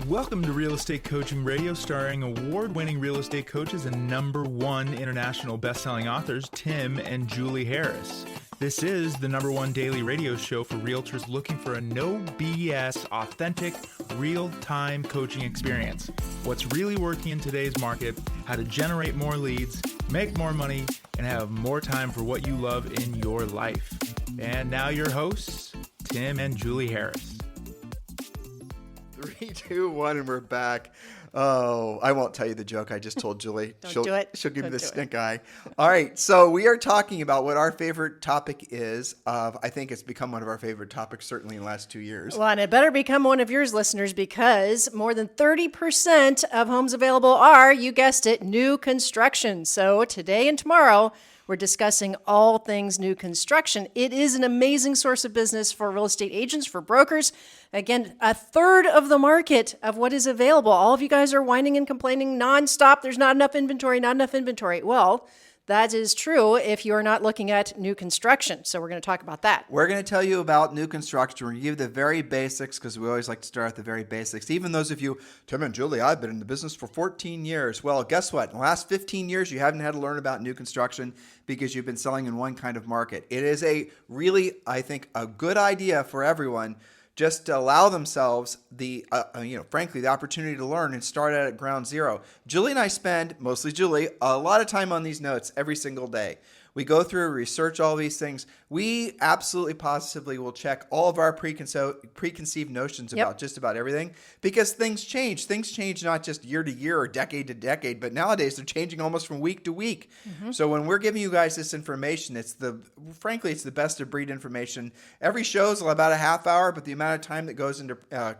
Welcome to Real Estate Coaching Radio, starring award-winning real estate coaches and #1 international best-selling authors, Tim and Julie Harris. This is the #1 daily radio show for realtors looking for a no BS, authentic, real-time coaching experience. What's really working in today's market, how to generate more leads, make more money, and have more time for what you love in your life. And now your hosts, Tim and Julie Harris. 3, 2, 1, and we're back. Oh, I won't tell you the joke I just told Julie. Don't do it. She'll give me Don't the do stink eye. All right, so we are talking about what our favorite topic is. I think it's become one of our favorite topics, certainly in the last 2 years. Well, and it better become one of yours, listeners, because more than 30% of homes available are, you guessed it, new construction. So today and tomorrow, we're discussing all things new construction. It is an amazing source of business for real estate agents, for brokers. Again, a third of the market of what is available. All of you guys are whining and complaining nonstop. There's not enough inventory, not enough inventory. Well, that is true if you're not looking at new construction. So we're going to talk about that. We're going to tell you about new construction. We're going to give you the very basics because we always like to start at the very basics. Even those of you, Tim and Julie, I've been in the business for 14 years. Well, guess what? In the last 15 years, you haven't had to learn about new construction because you've been selling in one kind of market. It is a really, I think, a good idea for everyone just to allow themselves frankly, the opportunity to learn and start out at ground zero. Julie and I spend, mostly Julie, a lot of time on these notes every single day. We go through, research all these things. We absolutely positively will check all of our preconceived notions about just about everything because things change. Things change not just year to year or decade to decade, but nowadays they're changing almost from week to week. Mm-hmm. So when we're giving you guys this information, it's the best of breed information. Every show is about a half hour, but the amount of time that goes into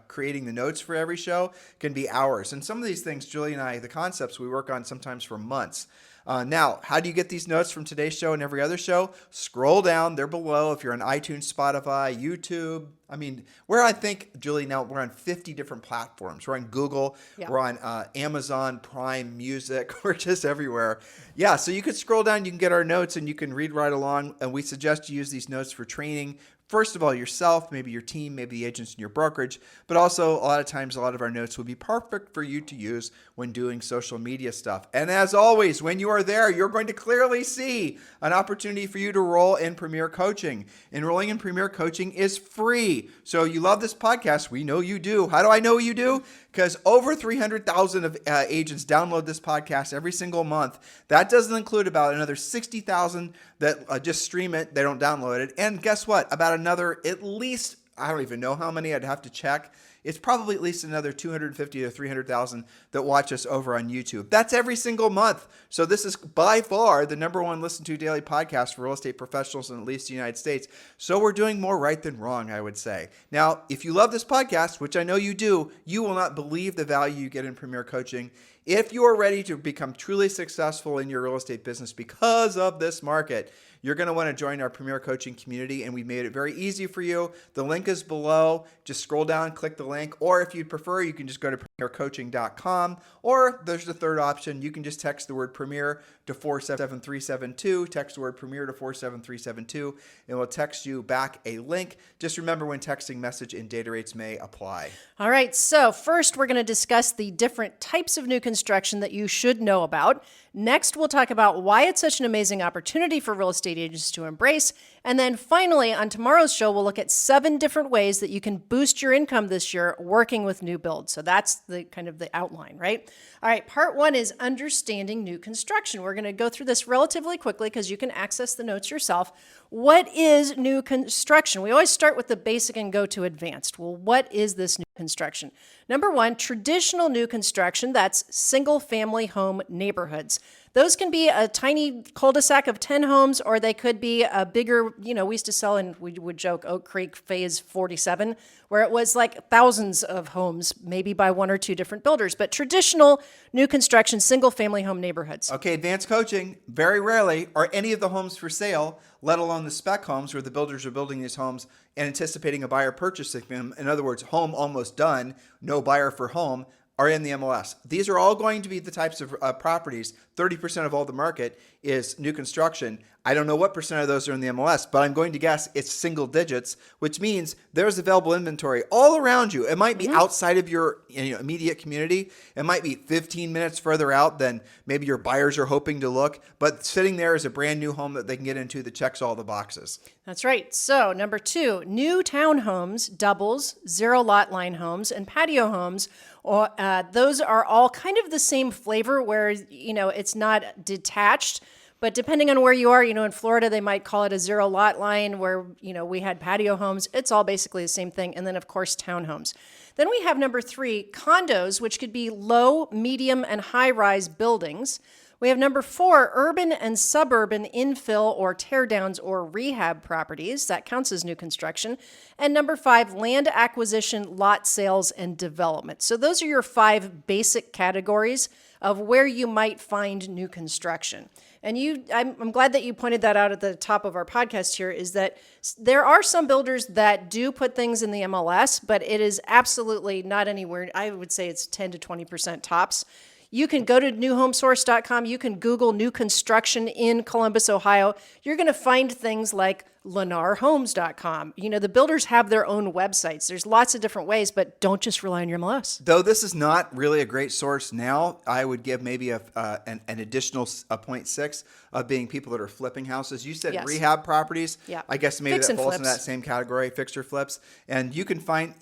creating the notes for every show can be hours. And some of these things, Julie and I, the concepts we work on sometimes for months. Now, how do you get these notes from today's show and every other show? Scroll down. They're below if you're on iTunes, Spotify, YouTube. I think, Julie, now we're on 50 different platforms. We're on Google. Yeah. We're on Amazon Prime Music. We're just everywhere. Yeah, so you could scroll down. You can get our notes, and you can read right along. And we suggest you use these notes for training. First of all, yourself, maybe your team, maybe the agents in your brokerage, but also a lot of times, a lot of our notes would be perfect for you to use when doing social media stuff. And as always, when you are there, you're going to clearly see an opportunity for you to enroll in Premier Coaching. Enrolling in Premier Coaching is free. So you love this podcast. We know you do. How do I know you do? Because over 300,000 of agents download this podcast every single month. That doesn't include about another 60,000 that just stream it. They don't download it. And guess what? About another at least, I don't even know how many, I'd have to check. It's probably at least another 250 to 300,000 that watch us over on YouTube. That's every single month. So this is by far the #1 listened to daily podcast for real estate professionals in at least the United States. So we're doing more right than wrong, I would say. Now, if you love this podcast, which I know you do, you will not believe the value you get in Premier Coaching. If you are ready to become truly successful in your real estate business because of this market, you're going to want to join our Premier Coaching community, and we've made it very easy for you. The link is below. Just scroll down, click the link, or if you'd prefer, you can just go to premiercoaching.com, or there's the third option. You can just text the word Premier to 47372. Text the word Premier to 47372, and we'll text you back a link. Just remember, when texting, message and data rates may apply. All right, so first we're going to discuss the different types of new construction that you should know about. Next, we'll talk about why it's such an amazing opportunity for real estate agents to embrace. And then finally, on tomorrow's show, we'll look at 7 different ways that you can boost your income this year working with new builds. So that's the kind of the outline, right? All right, part 1 is understanding new construction. We're going to go through this relatively quickly because you can access the notes yourself. What is new construction? We always start with the basic and go to advanced. Well, what is this new construction? Number 1, traditional new construction, that's single-family home neighborhoods. Those can be a tiny cul-de-sac of 10 homes, or they could be a bigger, we used to sell in, we would joke, Oak Creek Phase 47, where it was like thousands of homes, maybe by 1 or 2 different builders. But traditional new construction, single-family home neighborhoods. Okay, advanced coaching, very rarely are any of the homes for sale, let alone the spec homes where the builders are building these homes and anticipating a buyer purchasing them. In other words, home almost done, no buyer for home, are in the MLS. These are all going to be the types of properties. 30% of all the market is new construction. I don't know what percent of those are in the MLS, but I'm going to guess it's single digits, which means there's available inventory all around you. It might be outside of your immediate community. It might be 15 minutes further out than maybe your buyers are hoping to look, but sitting there is a brand new home that they can get into that checks all the boxes. That's right. So number 2, new townhomes, doubles, zero lot line homes, and patio homes. Those are all kind of the same flavor where, it's not detached. But depending on where you are, in Florida, they might call it a zero lot line where, we had patio homes. It's all basically the same thing. And then, of course, townhomes. Then we have number 3, condos, which could be low, medium, and high-rise buildings. We have number 4, urban and suburban infill or teardowns or rehab properties. That counts as new construction. And number 5, land acquisition, lot sales, and development. So those are your 5 basic categories of where you might find new construction. And I'm glad that you pointed that out at the top of our podcast here, is that there are some builders that do put things in the MLS, but it is absolutely not anywhere. I would say it's 10 to 20% tops. You can go to newhomesource.com. You can Google new construction in Columbus, Ohio. You're going to find things like lenarhomes.com. The builders have their own websites. There's lots of different ways, but don't just rely on your MLS. Though this is not really a great source now, I would give maybe an additional 0.6 of being people that are flipping houses. You said rehab properties. Yeah. I guess maybe Fix that and falls flips. in that same category, fixer flips. And you can find,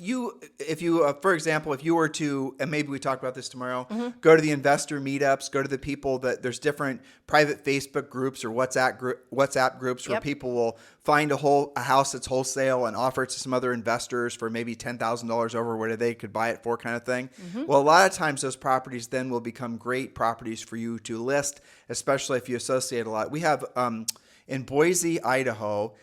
if you, for example, if you were to, and maybe we talk about this tomorrow, go to the investor meetups, go to the people that there's different private Facebook groups or WhatsApp groups where people will find a house that's wholesale and offer it to some other investors for maybe $10,000 over where they could buy it for, kind of thing. Well, a lot of times those properties then will become great properties for you to list, especially if you associate a lot. We have in Boise, Idaho,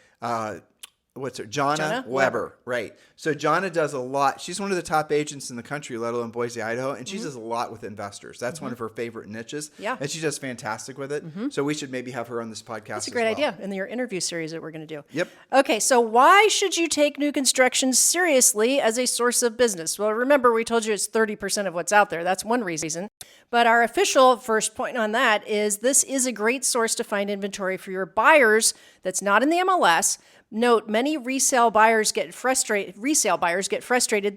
Jonna Weber, right? So Jonna does a lot. She's one of the top agents in the country, let alone Boise, Idaho, and she does a lot with investors. That's one of her favorite niches. Yeah. And she does fantastic with it. So we should maybe have her on this podcast. That's a great idea in your interview series that we're going to do. Yep. Okay, so why should you take new construction seriously as a source of business? Well, remember, we told you it's 30% of what's out there. That's one reason. But our official first point on that is this is a great source to find inventory for your buyers that's not in the MLS. Note, many resale buyers get frustrated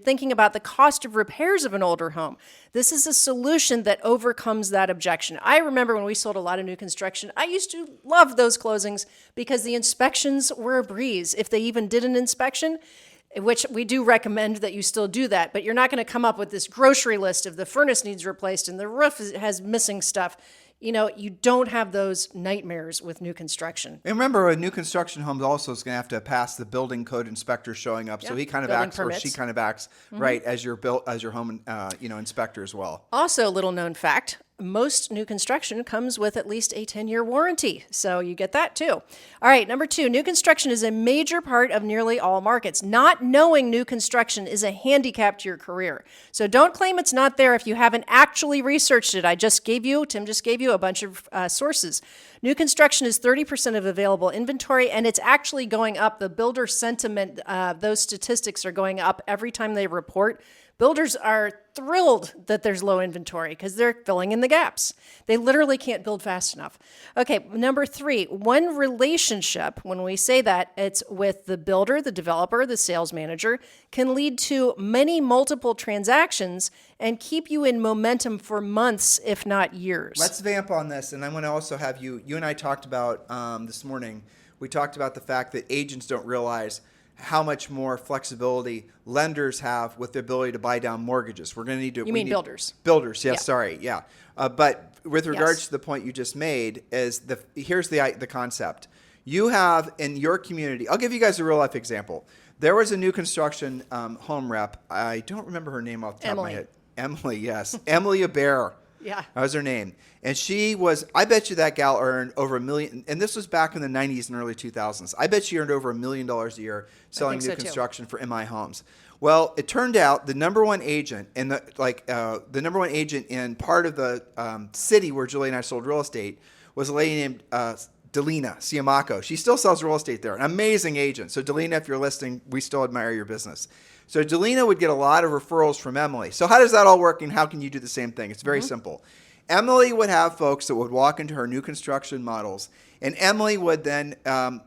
thinking about the cost of repairs of an older home. This is a solution that overcomes that objection. I remember when we sold a lot of new construction, I used to love those closings because the inspections were a breeze. If they even did an inspection, which we do recommend that you still do that, but you're not going to come up with this grocery list of the furnace needs replaced and the roof has missing stuff. You don't have those nightmares with new construction. And remember, a new construction home also is going to have to pass the building code inspector showing up. So he kind of building acts, permits. or she kind of acts, right, as your home inspector as well. Also, little known fact, most new construction comes with at least a 10-year warranty. So you get that too. All right, number 2, new construction is a major part of nearly all markets. Not knowing new construction is a handicap to your career. So don't claim it's not there if you haven't actually researched it. Tim just gave you a bunch of sources. New construction is 30% of available inventory, and it's actually going up. The builder sentiment, those statistics are going up every time they report. Builders are thrilled that there's low inventory because they're filling in the gaps. They literally can't build fast enough. Okay, number 3, one relationship, when we say that, it's with the builder, the developer, the sales manager, can lead to many multiple transactions and keep you in momentum for months, if not years. Let's vamp on this, and I want to also have you and I talked about this morning, we talked about the fact that agents don't realize how much more flexibility lenders have with the ability to buy down mortgages. We're going to need to... You mean builders? Builders, yes, sorry, yeah. But with regards to the point you just made, here's the concept. You have in your community, I'll give you guys a real life example. There was a new construction home rep. I don't remember her name off the top of my head. Emily, yes. Emily Bear. Yeah. That was her name. And she was, I bet you that gal earned over $1 million, and this was back in the 90s and early 2000s. I bet she earned over $1 million a year selling new construction for MI homes. Well, it turned out the number one agent in the number one agent in part of the city where Julie and I sold real estate was a lady named Delina Siamaco. She still sells real estate there. An amazing agent. So Delina, if you're listening, we still admire your business. So Delina would get a lot of referrals from Emily. So how does that all work, and how can you do the same thing? It's very simple. Emily would have folks that would walk into her new construction models, and Emily would then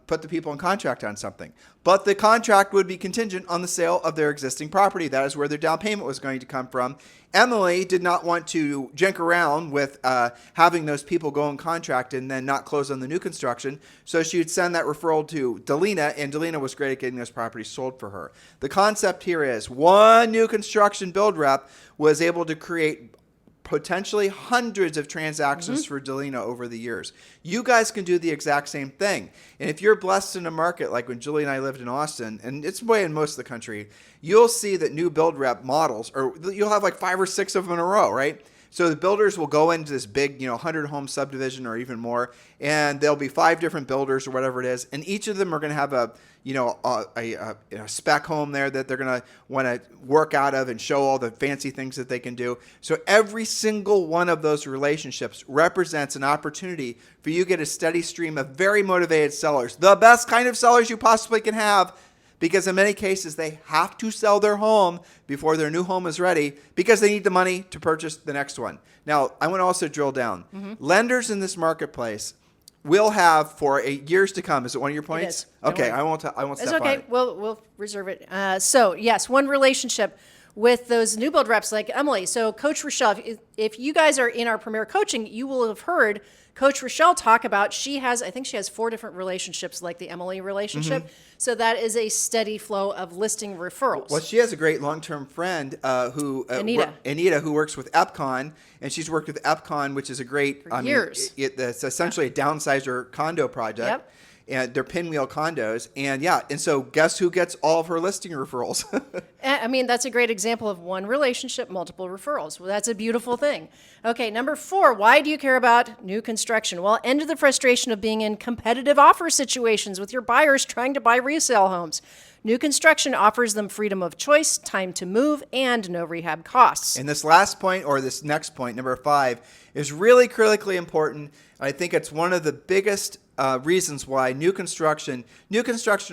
put the people in contract on something. But the contract would be contingent on the sale of their existing property. That is where their down payment was going to come from. Emily did not want to jink around with having those people go in contract and then not close on the new construction. So she would send that referral to Delina, and Delina was great at getting those properties sold for her. The concept here is one new construction build rep was able to create potentially hundreds of transactions for Delina over the years. You guys can do the exact same thing. And if you're blessed in a market like when Julie and I lived in Austin, and it's way in most of the country, you'll see that new build rep models, or you'll have like 5 or 6 of them in a row, right? So the builders will go into this big, 100 home subdivision or even more, and there'll be 5 different builders or whatever it is, and each of them are going to have a spec home there that they're going to want to work out of and show all the fancy things that they can do. So every single one of those relationships represents an opportunity for you to get a steady stream of very motivated sellers, the best kind of sellers you possibly can have. Because in many cases, they have to sell their home before their new home is ready because they need the money to purchase the next one. Now, I want to also drill down. Lenders in this marketplace will have for years to come. Is it one of your points? It is. Okay, I won't step on It's okay. it. We'll reserve it. So, yes, one relationship with those new build reps like Emily. So, Coach Rochelle, if you guys are in our Premier Coaching, you will have heard Coach Rochelle talk about I think she has 4 different relationships like the Emily relationship. So that is a steady flow of listing referrals. Well, she has a great long-term friend Anita, who works with Epcon, and she's worked with Epcon, which is a great years. It's essentially a downsizer condo project. Yep. And they're pinwheel condos. And so guess who gets all of her listing referrals? I mean, that's a great example of one relationship, multiple referrals. Well, that's a beautiful thing. Okay, number 4, why do you care about new construction? Well, end the frustration of being in competitive offer situations with your buyers trying to buy resale homes. New construction offers them freedom of choice, time to move, and no rehab costs. And this last point, or this next point, number 5, is really critically important. I think it's one of the biggest reasons why new construction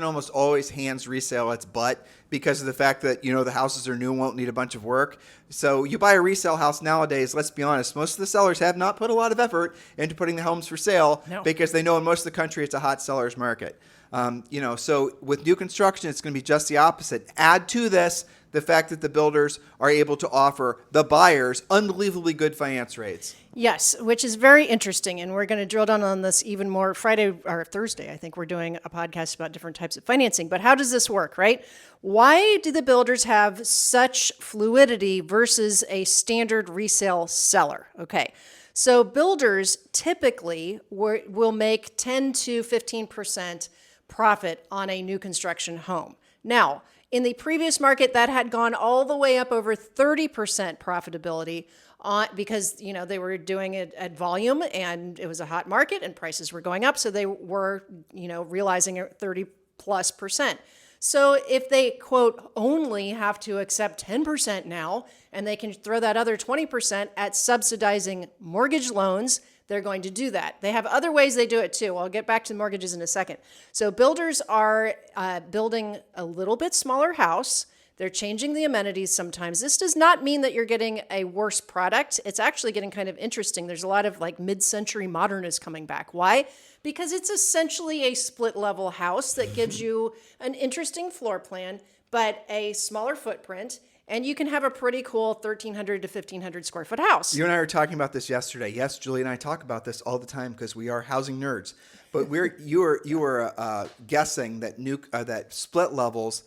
almost always hands resale its butt because of the fact that, the houses are new and won't need a bunch of work. So you buy a resale house nowadays, let's be honest, most of the sellers have not put a lot of effort into putting the homes for sale because they know in most of the country it's a hot seller's market. So with new construction, it's going to be just the opposite. Add to this the fact that the builders are able to offer the buyers unbelievably good finance rates. Yes, which is very interesting, and we're going to drill down on this even more Friday or Thursday. I think we're doing a podcast about different types of financing. But how does this work, right? Why do the builders have such fluidity versus a standard resale seller? Okay, so builders typically will make 10 to 15% profit on a new construction home. Now, in the previous market, that had gone all the way up over 30% profitability because they were doing it at volume and it was a hot market and prices were going up, so they were realizing 30+%. So if they quote only have to accept 10% now and they can throw that other 20% at subsidizing mortgage loans, they're going to do that. They have other ways they do it too. I'll get back to mortgages in a second. So builders are building a little bit smaller house. They're changing the amenities sometimes. This does not mean that you're getting a worse product. It's actually getting kind of interesting. There's a lot of like mid-century modernists coming back. Why? Because it's essentially a split-level house that gives you an interesting floor plan, but a smaller footprint. And you can have a pretty cool 1,300 to 1,500 square foot house. You and I were talking about this yesterday. Yes, Julie and I talk about this all the time because we are housing nerds. But you were guessing that that split levels.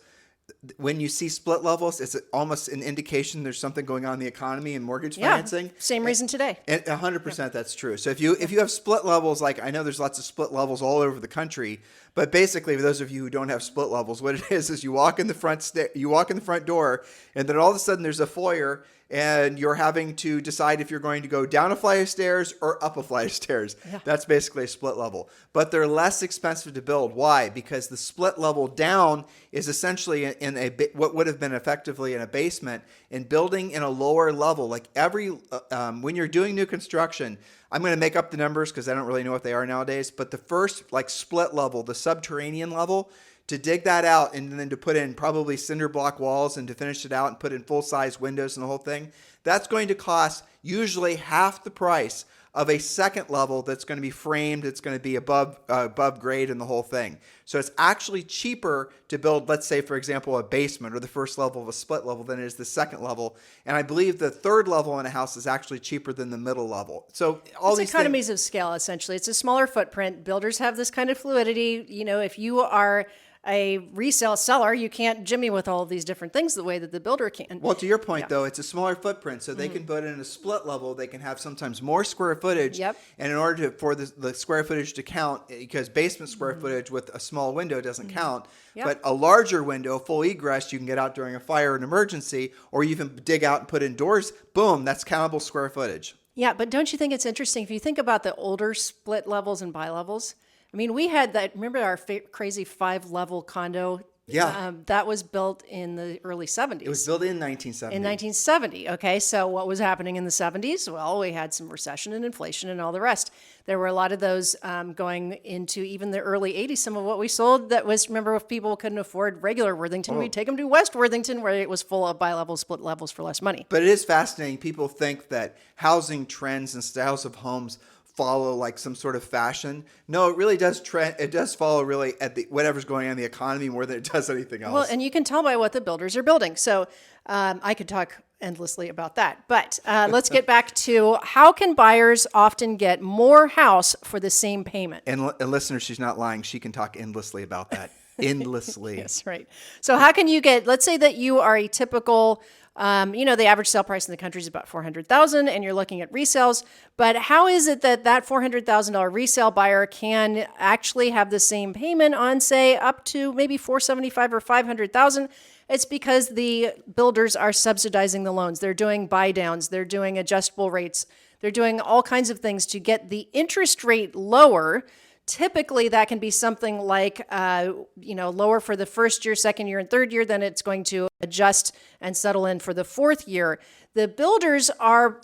When you see split levels, it's almost an indication there's something going on in the economy and mortgage financing. Same reason today. And 100% that's true. So if you have split levels, like I know there's lots of split levels all over the country, but basically for those of you who don't have split levels, what it is you walk in the front door, and then all of a sudden there's a foyer, and you're having to decide if you're going to go down a flight of stairs or up a flight of stairs. Yeah. That's basically a split level. But they're less expensive to build. Why? Because the split level down is essentially in what would have been effectively in a basement, and building in a lower level. Like when you're doing new construction, I'm going to make up the numbers because I don't really know what they are nowadays, but the first split level, the subterranean level, to dig that out and then to put in probably cinder block walls and to finish it out and put in full-size windows and the whole thing, that's going to cost usually half the price of a second level that's going to be framed. It's going to be above grade and the whole thing. So it's actually cheaper to build, let's say, for example, a basement or the first level of a split level than it is the second level. And I believe the third level in a house is actually cheaper than the middle level. So all it's these economies of scale, essentially. It's a smaller footprint. Builders have this kind of fluidity. You know, if you are a resale seller, you can't jimmy with all of these different things the way that the builder can. Well, to your point, though, it's a smaller footprint, so they can put in a split level. They can have sometimes more square footage. Yep. And in order for the square footage to count, because basement square footage with a small window doesn't count, Yep. but a larger window, full egress, you can get out during a fire or an emergency, or you even dig out and put in doors. Boom, that's countable square footage. Yeah, but don't you think it's interesting if you think about the older split levels and bi-levels? I mean, we had that, remember our crazy 5-level condo? Yeah. That was built in the early 70s. It was built in 1970. In 1970. Okay, so what was happening in the 70s? Well, we had some recession and inflation and all the rest. There were a lot of those going into even the early 80s. Some of what we sold that was, remember, if people couldn't afford regular Worthington, we'd take them to West Worthington where it was full of bi-level split levels for less money. But it is fascinating. People think that housing trends and styles of homes follow like some sort of fashion. No, it really does trend. It does follow really at the whatever's going on in the economy more than it does anything else. Well, and you can tell by what the builders are building. So I could talk endlessly about that. But let's get back to how can buyers often get more house for the same payment? And listeners, she's not lying. She can talk endlessly about that. Endlessly. Yes, right. So how can you get, let's say that you are a typical, the average sale price in the country is about $400,000 and you're looking at resales, but how is it that that $400,000 resale buyer can actually have the same payment on, say, up to maybe $475,000 or $500,000? It's because the builders are subsidizing the loans. They're doing buy downs. They're doing adjustable rates. They're doing all kinds of things to get the interest rate lower. Typically, that can be something like, lower for the first year, second year, and third year. Then it's going to adjust and settle in for the fourth year. The builders are,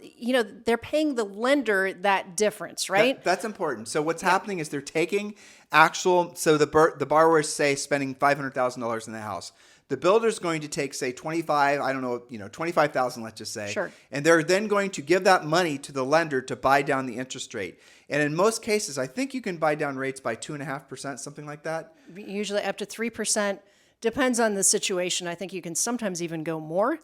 they're paying the lender that difference, right? That's important. So what's happening is they're taking the borrowers say spending $500,000 in the house. The builder's going to take, say, 25,000, let's just say. Sure. And they're then going to give that money to the lender to buy down the interest rate. And in most cases, I think you can buy down rates by 2.5%, something like that. Usually up to 3%. Depends on the situation. I think you can sometimes even go more.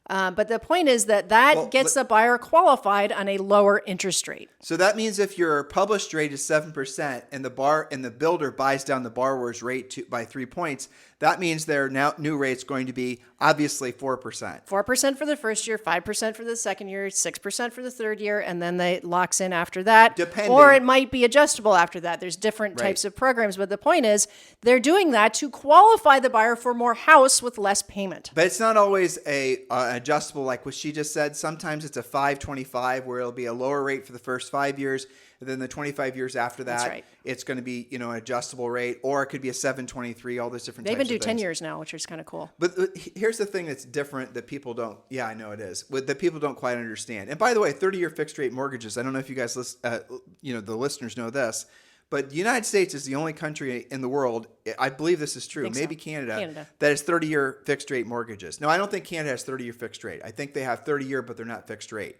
But the point is that gets the buyer qualified on a lower interest rate. So that means if your published rate is 7% and the builder buys down the borrower's rate by 3 points, that means their new rate's going to be obviously 4%. 4% for the first year, 5% for the second year, 6% for the third year, and then they locks in after that. Depending. Or it might be adjustable after that. There's different types of programs, but the point is they're doing that to qualify the buyer for more house with less payment. But it's not always adjustable like what she just said. Sometimes it's a 5.25 where it'll be a lower rate for the first 5 years. And then the 25 years after that, it's going to be, an adjustable rate, or it could be a 7.23, all those different types of things. They even do 10 years now, which is kind of cool. But here's the thing that's different that people don't, I know it is, that people don't quite understand. And by the way, 30-year fixed rate mortgages, I don't know if you guys, the listeners know this, but the United States is the only country in the world, I believe this is true, maybe so. Canada, that has 30-year fixed rate mortgages. No, I don't think Canada has 30-year fixed rate. I think they have 30-year, but they're not fixed rate.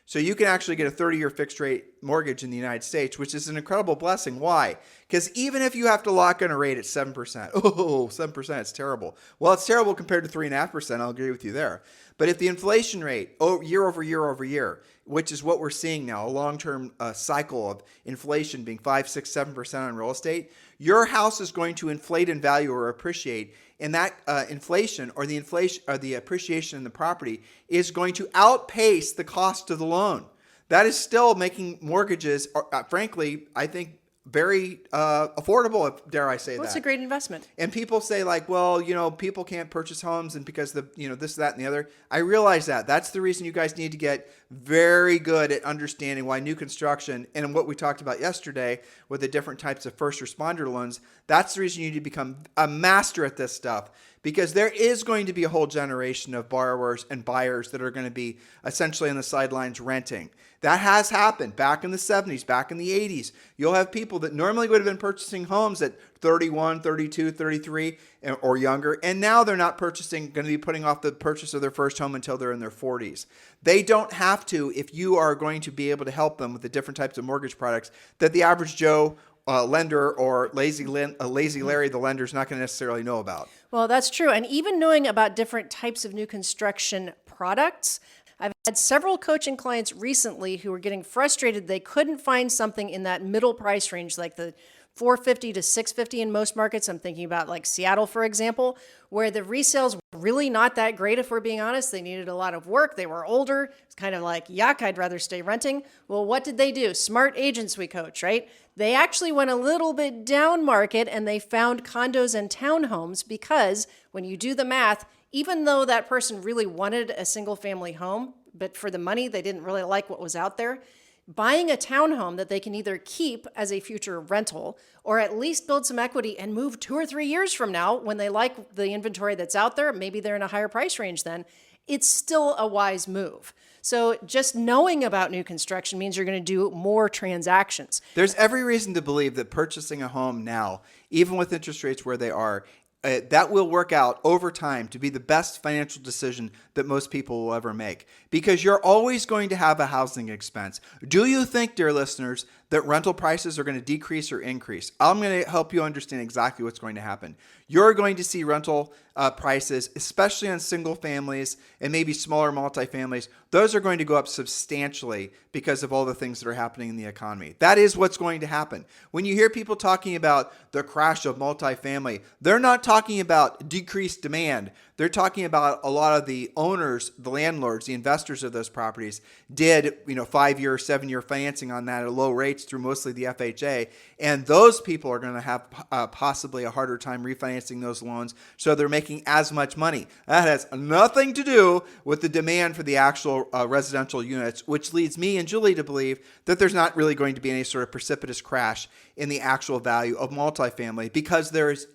So you can actually get a 30-year fixed rate mortgage in the United States, which is an incredible blessing. Why? Because even if you have to lock in a rate at 7%, 7%, it's terrible. Well, it's terrible compared to 3.5%. I'll agree with you there. But if the inflation rate, year over year over year, which is what we're seeing now, a long-term cycle of inflation being 5, 6, 7% on real estate, your house is going to inflate in value or appreciate. And that inflation or the appreciation in the property is going to outpace the cost of the loan. That is still making mortgages, frankly, I think, very affordable, dare I say that. Well, it's a great investment. And people say like, well, people can't purchase homes and because this, that, and the other. I realize that. That's the reason you guys need to get very good at understanding why new construction and what we talked about yesterday with the different types of first responder loans, that's the reason you need to become a master at this stuff. because there is going to be a whole generation of borrowers and buyers that are going to be essentially on the sidelines renting. That has happened back in the 70s, back in the 80s. You'll have people that normally would have been purchasing homes at 31, 32, 33 or younger, and now they're not going to be putting off the purchase of their first home until they're in their 40s. They don't have to if you are going to be able to help them with the different types of mortgage products that the average Joe lender or lazy Larry, the lender, is not going to necessarily know about. Well, that's true. And even knowing about different types of new construction products, I've had several coaching clients recently who were getting frustrated. They couldn't find something in that middle price range, like the $450 to $650 in most markets. I'm thinking about like Seattle, for example, where the resales were really not that great, if we're being honest. They needed a lot of work. They were older. It's kind of like, yuck, I'd rather stay renting. Well, what did they do? Smart agents we coach, right? They actually went a little bit down market and they found condos and townhomes, because when you do the math, even though that person really wanted a single family home, but for the money, they didn't really like what was out there, buying a townhome that they can either keep as a future rental or at least build some equity and move 2 or 3 years from now when they like the inventory that's out there, maybe they're in a higher price range then, it's still a wise move. So just knowing about new construction means you're going to do more transactions. There's every reason to believe that purchasing a home now, even with interest rates where they are, that will work out over time to be the best financial decision that most people will ever make, because you're always going to have a housing expense. Do you think, dear listeners, that rental prices are going to decrease or increase? I'm going to help you understand exactly what's going to happen. You're going to see rental prices, especially on single families and maybe smaller multifamilies, those are going to go up substantially because of all the things that are happening in the economy. That is what's going to happen. When you hear people talking about the crash of multifamily, they're not talking about decreased demand. They're talking about a lot of the owners, the landlords, the investors of those properties did, 5-year, 7-year financing on that at low rates through mostly the FHA. And those people are going to have possibly a harder time refinancing those loans. So they're making as much money. That has nothing to do with the demand for the actual residential units, which leads me and Julie to believe that there's not really going to be any sort of precipitous crash in the actual value of multifamily, because there's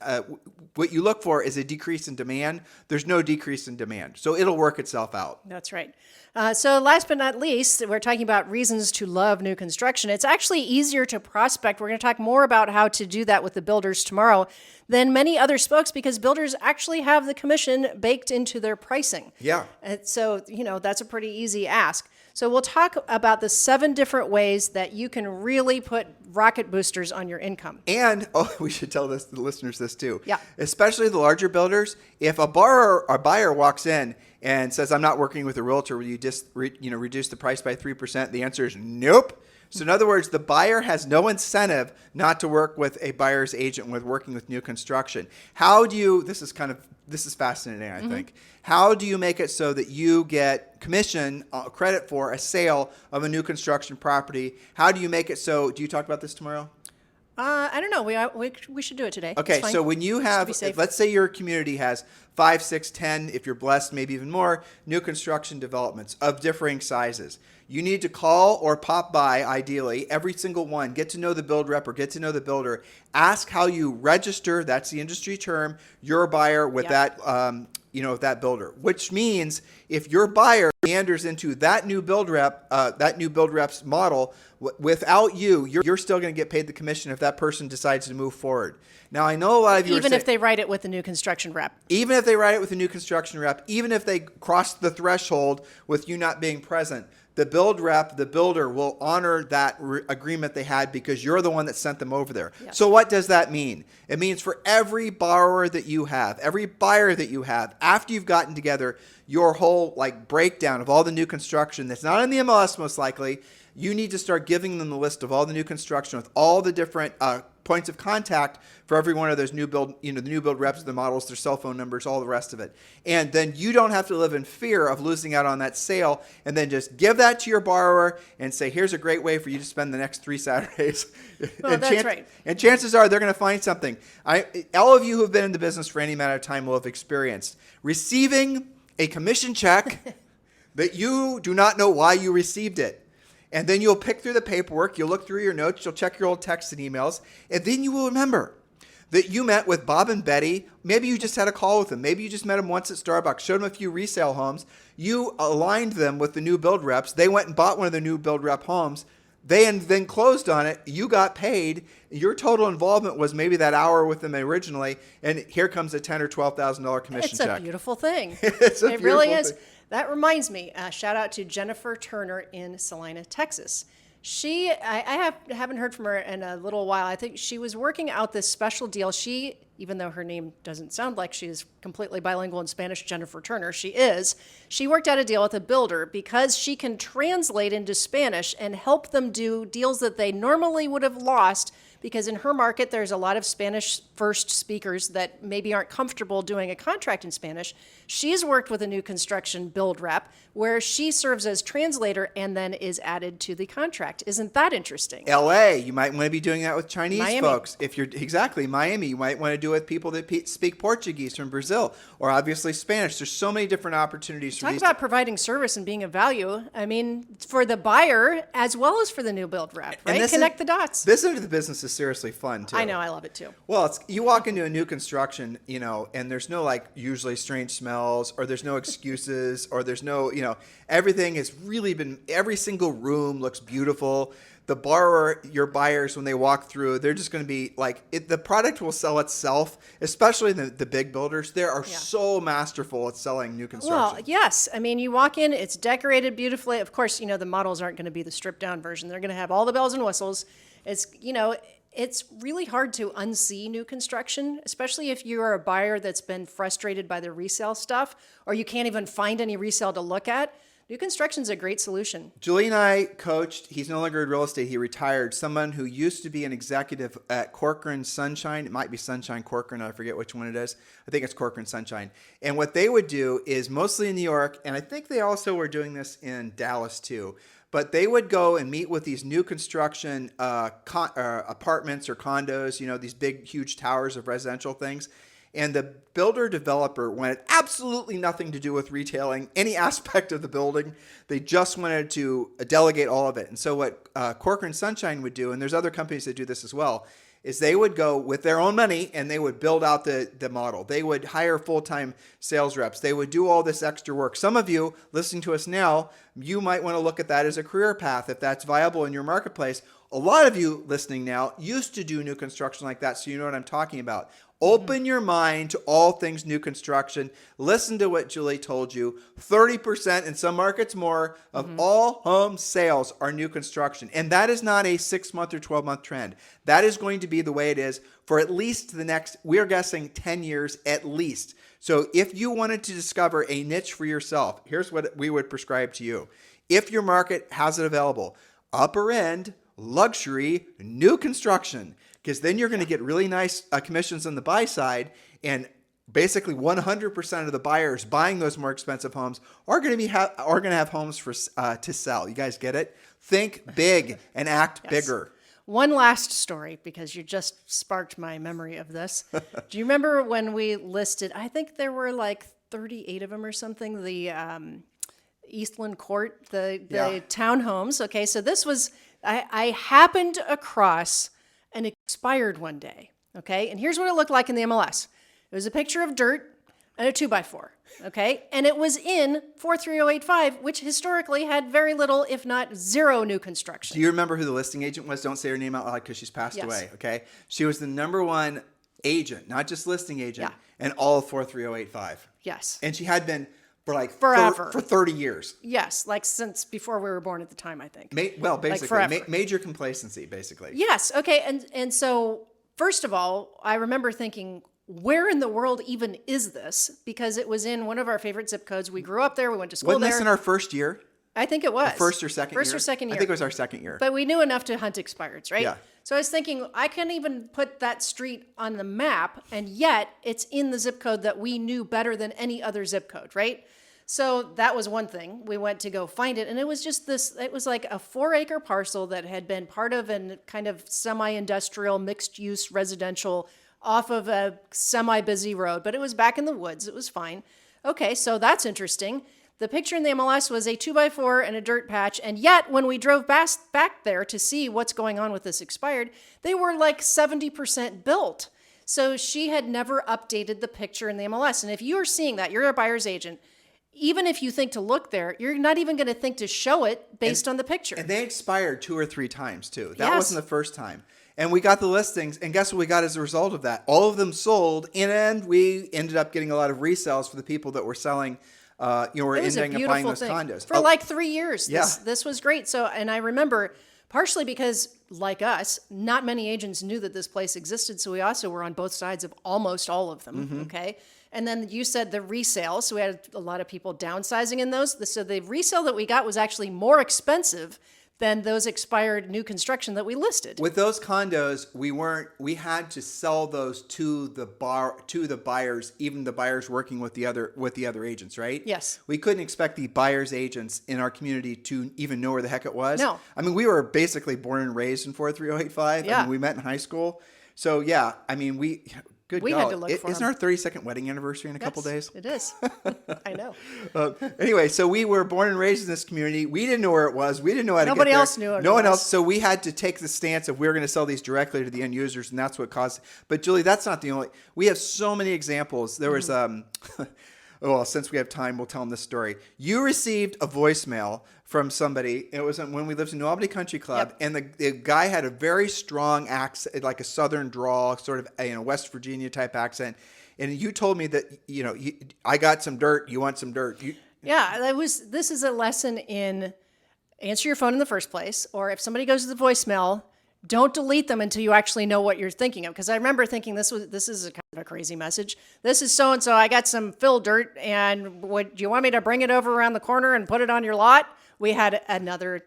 what you look for is a decrease in demand. There's no decrease in demand. So it'll work itself out. That's right. So last but not least, we're talking about reasons to love new construction. It's actually easier to prospect. We're going to talk more about how to do that with the builders tomorrow than many other spokes, because builders actually have the commission baked into their pricing. Yeah. So, that's a pretty easy ask. So we'll talk about the 7 different ways that you can really put rocket boosters on your income. And, we should tell the listeners this too. Yeah. Especially the larger builders. If a buyer walks in and says, I'm not working with a realtor, will you just reduce the price by 3%? The answer is nope. So in other words, the buyer has no incentive not to work with a buyer's agent with working with new construction. This is fascinating, I think. How do you make it so that you get commission credit for a sale of a new construction property? How do you make it so, do you talk about this tomorrow? I don't know. We should do it today. Okay, so when you have, let's say your community has 5, 6, 10, if you're blessed, maybe even more, new construction developments of differing sizes. You need to call or pop by, ideally, every single one. Get to know the build rep or get to know the builder. Ask how you register, that's the industry term, your buyer with that builder. Which means if your buyer meanders into that new build rep's model, without you, you're still going to get paid the commission if that person decides to move forward. Now, I know a lot of you even if they write it with a new construction rep. Even if they write it with a new construction rep, even if they cross the threshold with you not being present, the build rep, the builder, will honor that agreement they had because you're the one that sent them over there. Yes. So what does that mean? It means for every borrower that you have, every buyer that you have, after you've gotten together your whole breakdown of all the new construction that's not in the MLS most likely, you need to start giving them the list of all the new construction with all the different points of contact for every one of those new build, the new build reps, the models, their cell phone numbers, all the rest of it. And then you don't have to live in fear of losing out on that sale, and then just give that to your borrower and say, here's a great way for you to spend the next 3 Saturdays. Well, that's right. And chances are they're going to find something. All of you who have been in the business for any amount of time will have experienced receiving a commission check that you do not know why you received it. And then you'll pick through the paperwork, you'll look through your notes, you'll check your old texts and emails, and then you will remember that you met with Bob and Betty. Maybe you just had a call with them. Maybe you just met them once at Starbucks, showed them a few resale homes. You aligned them with the new build reps. They went and bought one of the new build rep homes. They then closed on it. You got paid. Your total involvement was maybe that hour with them originally, and here comes a $10,000 or $12,000 commission check. It's a beautiful thing. It really is. That reminds me. Shout out to Jennifer Turner in Salina, Texas. I haven't heard from her in a little while. I think she was working out this special deal. Even though her name doesn't sound like she's completely bilingual in Spanish, Jennifer Turner, she is. She worked out a deal with a builder because she can translate into Spanish and help them do deals that they normally would have lost, because in her market, there's a lot of Spanish first speakers that maybe aren't comfortable doing a contract in Spanish. She's worked with a new construction build rep where she serves as translator and then is added to the contract. Isn't that interesting? LA, you might want to be doing that with Chinese Miami. folks. Miami, you might want to do it with people that speak Portuguese from Brazil, or obviously Spanish. There's so many different opportunities for Talk these. about providing service and being of value. I mean, for the buyer as well as for the new build rep, right? Connect the dots. This end of the business is seriously fun too. I know, I love it too. Well, you walk into a new construction, and there's no usually strange smells, or there's no excuses, or there's no, everything has really been, every single room looks beautiful. The borrower, your buyers, when they walk through, they're just going to be the product will sell itself, especially the big builders. They are so masterful at selling new construction. Well, yes. I mean, you walk in, it's decorated beautifully. Of course, the models aren't going to be the stripped down version. They're going to have all the bells and whistles. It's really hard to unsee new construction, especially if you're a buyer that's been frustrated by the resale stuff, or you can't even find any resale to look at. New construction is a great solution. Julie and I coached, he's no longer in real estate, he retired, someone who used to be an executive at Corcoran Sunshine. It might be Sunshine Corcoran, I forget which one it is. I think it's Corcoran Sunshine. And what they would do is mostly in New York, and I think they also were doing this in Dallas too, but they would go and meet with these new construction apartments or condos, these big, huge towers of residential things. And the builder developer wanted absolutely nothing to do with retailing any aspect of the building. They just wanted to delegate all of it. And so what Corcoran Sunshine would do, and there's other companies that do this as well, is they would go with their own money and they would build out the model. They would hire full-time sales reps. They would do all this extra work. Some of you listening to us now, you might want to look at that as a career path if that's viable in your marketplace. A lot of you listening now used to do new construction like that, so you know what I'm talking about. Open your mind to all things new construction. Listen to what Julie told you. 30%, in some markets more, of all home sales are new construction. And that is not a 6-month or 12-month trend. That is going to be the way it is for at least the next, we're guessing 10 years at least. So if you wanted to discover a niche for yourself, here's what we would prescribe to you. If your market has it available, upper end, luxury, new construction, because then you're going to get really nice commissions on the buy side, and basically 100% of the buyers buying those more expensive homes are going to have homes to sell. You guys get it? Think big and act bigger. One last story, because you just sparked my memory of this. Do you remember when we listed, I think there were 38 of them or something, the Eastland Court, the townhomes. Okay, so this was, I happened across an expired one day, okay? And here's what it looked like in the MLS. It was a picture of dirt and a 2x4, okay? And it was in 43085, which historically had very little, if not zero, new construction. Do you remember who the listing agent was? Don't say her name out loud because she's passed away, okay? She was the number one agent, not just listing agent, in all of 43085. Yes. And she had been for forever. For 30 years. Yes, since before we were born at the time, I think. Basically, major complacency, basically. Yes, okay, and so first of all, I remember thinking, where in the world even is this? Because it was in one of our favorite zip codes. We grew up there. We went to school there. Wasn't this in our first year? I think it was. First or second year? First or second year. I think it was our second year. But we knew enough to hunt expireds, right? Yeah. So I was thinking, I can't even put that street on the map, and yet it's in the zip code that we knew better than any other zip code, right? So that was one thing. We went to go find it, and it was just this, it was like a 4-acre parcel that had been part of a kind of semi-industrial, mixed-use residential off of a semi-busy road, but it was back in the woods. It was fine. Okay, so that's interesting. The picture in the MLS was a 2x4 and a dirt patch, and yet when we drove back there to see what's going on with this expired, they were 70% built. So she had never updated the picture in the MLS. And if you're seeing that, you're a buyer's agent, even if you think to look there, you're not even going to think to show it based on the picture. And they expired 2 or 3 times too. That Yes. wasn't the first time. And we got the listings, and guess what we got as a result of that? All of them sold, and we ended up getting a lot of resales for the people that were selling, were It was a ending up buying beautiful those thing. condos. For like 3 years. Yeah. This was great. So, and I remember partially because, like us, not many agents knew that this place existed. So we also were on both sides of almost all of them. Mm-hmm. Okay. And then you said the resale. So we had a lot of people downsizing in those. So the resale that we got was actually more expensive than those expired new construction that we listed. With those condos, we had to sell those to the buyers, even the buyers working with the other agents, right? Yes. We couldn't expect the buyers agents in our community to even know where the heck it was. No. I mean, we were basically born and raised in 43085. Yeah. I mean, we met in high school. So yeah, I mean, we had to look for Isn't them. our 32nd wedding anniversary in a couple days? It is. I know. Anyway, so we were born and raised in this community. We didn't know where it was. We didn't know how to get there. Nobody else knew it No one was. else. So we had to take the stance of we're going to sell these directly to the end users, and that's what caused. But Julie, that's not the only. We have so many examples. There was well, since we have time, we'll tell them this story. You received a voicemail from somebody. It was when we lived in New Albany Country Club, and the guy had a very strong accent, like a Southern drawl, sort of West Virginia type accent. And you told me that I got some dirt. You want some dirt? Yeah, this is a lesson in answer your phone in the first place, or if somebody goes to the voicemail, don't delete them until you actually know what you're thinking of. Because I remember thinking this is a kind of a crazy message. This is so and so. I got some fill dirt, and do you want me to bring it over around the corner and put it on your lot? We had another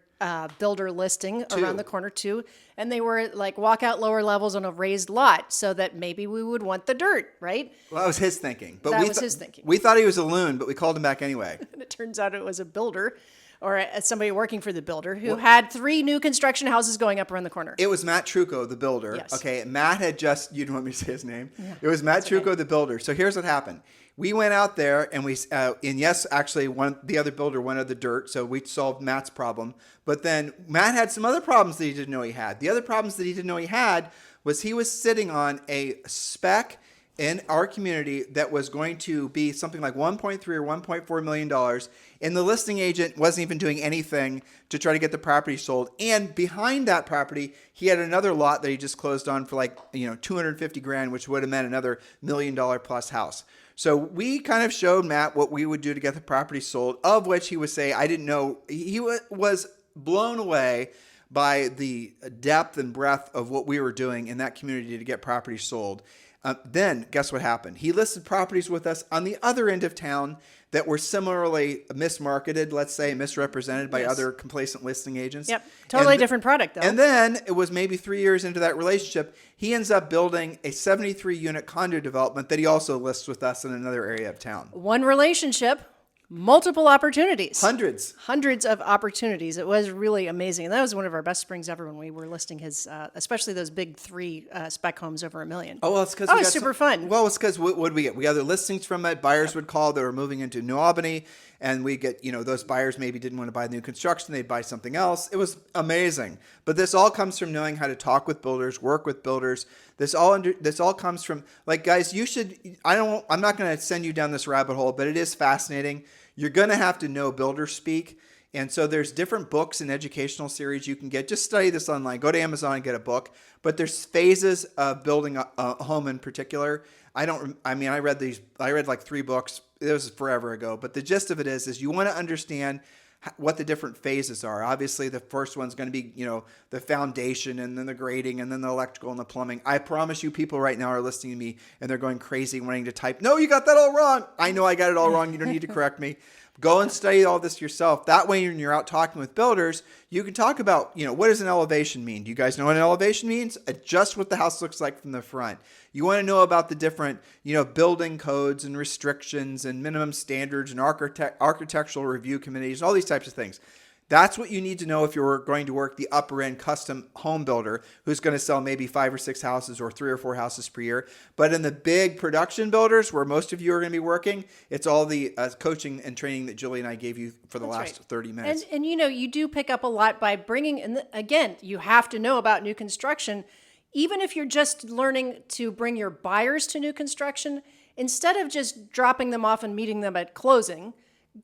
builder listing around the corner too, and they were like walkout lower levels on a raised lot, so that maybe we would want the dirt, right? Well, that was his thinking. But That was his thinking. We thought he was a loon, but we called him back anyway. And it turns out it was a builder, or somebody working for the builder who had 3 new construction houses going up around the corner. It was Matt Trucco, the builder. Yes. Okay, Matt had just, you don't want me to say his name? Yeah. It was Matt Trucco, the builder. So here's what happened. We went out there and actually the other builder wanted the dirt, so we solved Matt's problem. But then Matt had some other problems that he didn't know he had. The other problems that he didn't know he had was he was sitting on a spec in our community that was going to be something like $1.3 or $1.4 million, and the listing agent wasn't even doing anything to try to get the property sold. And behind that property, he had another lot that he just closed on for like $250,000, which would have meant another $1 million plus house. So we kind of showed Matt what we would do to get the property sold, of which he would say, I didn't know. He was blown away by the depth and breadth of what we were doing in that community to get property sold. Then guess what happened? He listed properties with us on the other end of town that were similarly mismarketed, let's say, misrepresented by other complacent listing agents. Yep, totally different product though. And then it was maybe 3 years into that relationship, he ends up building a 73-unit condo development that he also lists with us in another area of town. One relationship, multiple opportunities. Hundreds of opportunities. It was really amazing. And that was one of our best springs ever when we were listing his, especially those big 3 spec homes over $1 million. Oh, well, it's because it was super fun. Well, it's because what did we get? We got the listings from it. Buyers would call that were moving into New Albany, and we get, those buyers maybe didn't want to buy new construction. They'd buy something else. It was amazing. But this all comes from knowing how to talk with builders, work with builders. This all comes from, like, guys, I'm not going to send you down this rabbit hole, but it is fascinating. You're going to have to know builder speak. And so there's different books and educational series you can get. Just study this online. Go to Amazon and get a book. But there's phases of building a home in particular. I read like 3 books. It was forever ago. But the gist of it is you want to understand what the different phases are. Obviously, the first one's going to be, the foundation, and then the grading, and then the electrical and the plumbing. I promise you, people right now are listening to me and they're going crazy wanting to type, no, you got that all wrong. I know I got it all wrong. You don't need to correct me. Go and study all this yourself. That way, when you're out talking with builders, you can talk about, what does an elevation mean? Do you guys know what an elevation means? Just what the house looks like from the front. You want to know about the different, building codes and restrictions and minimum standards and architectural review committees, all these types of things. That's what you need to know if you're going to work the upper end custom home builder who's going to sell maybe 5 or 6 houses or 3 or 4 houses per year. But in the big production builders where most of you are going to be working, it's all the coaching and training that Julie and I gave you for the last 30 minutes. And you do pick up a lot by bringing, and again, you have to know about new construction. Even if you're just learning to bring your buyers to new construction, instead of just dropping them off and meeting them at closing,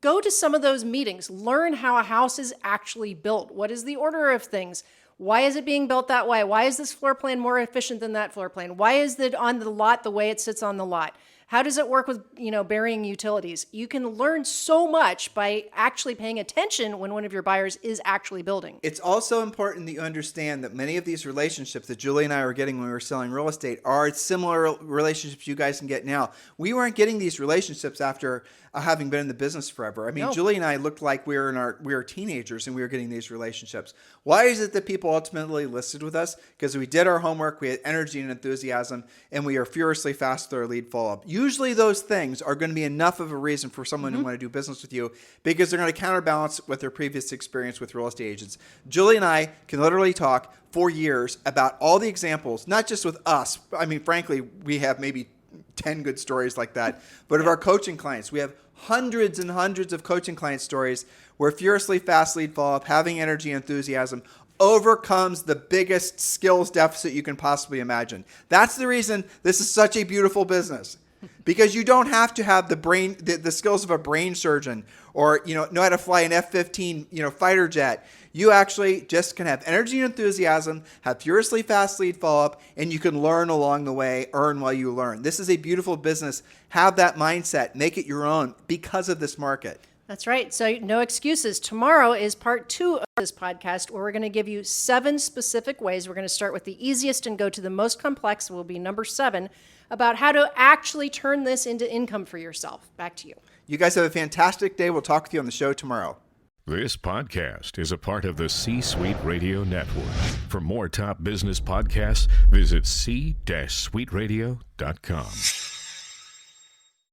go to some of those meetings. Learn how a house is actually built. What is the order of things? Why is it being built that way? Why is this floor plan more efficient than that floor plan? Why is it on the lot the way it sits on the lot? How does it work with, burying utilities? You can learn so much by actually paying attention when one of your buyers is actually building. It's also important that you understand that many of these relationships that Julie and I were getting when we were selling real estate are similar relationships you guys can get now. We weren't getting these relationships after having been in the business forever. I mean, No. Julie and I looked like we were teenagers and we were getting these relationships. Why is it that people ultimately listed with us? Because we did our homework, we had energy and enthusiasm, and we are furiously fast with our lead follow-up. Usually those things are going to be enough of a reason for someone to want to do business with you because they're going to counterbalance with their previous experience with real estate agents. Julie and I can literally talk for years about all the examples, not just with us. I mean, frankly, we have maybe 10 good stories like that. But of our coaching clients, we have hundreds and hundreds of coaching client stories where furiously fast lead follow-up, having energy and enthusiasm overcomes the biggest skills deficit you can possibly imagine. That's the reason this is such a beautiful business. Because you don't have to have the skills of a brain surgeon or know how to fly an F-15 fighter jet. You actually just can have energy and enthusiasm, have furiously fast lead follow-up, and you can learn along the way, earn while you learn. This is a beautiful business. Have that mindset. Make it your own because of this market. That's right. So no excuses. Tomorrow is part 2 of this podcast where we're going to give you 7 specific ways. We're going to start with the easiest and go to the most complex, will be number 7, about how to actually turn this into income for yourself. Back to you. You guys have a fantastic day. We'll talk with you on the show tomorrow. This podcast is a part of the C-Suite Radio Network. For more top business podcasts, visit c-suiteradio.com.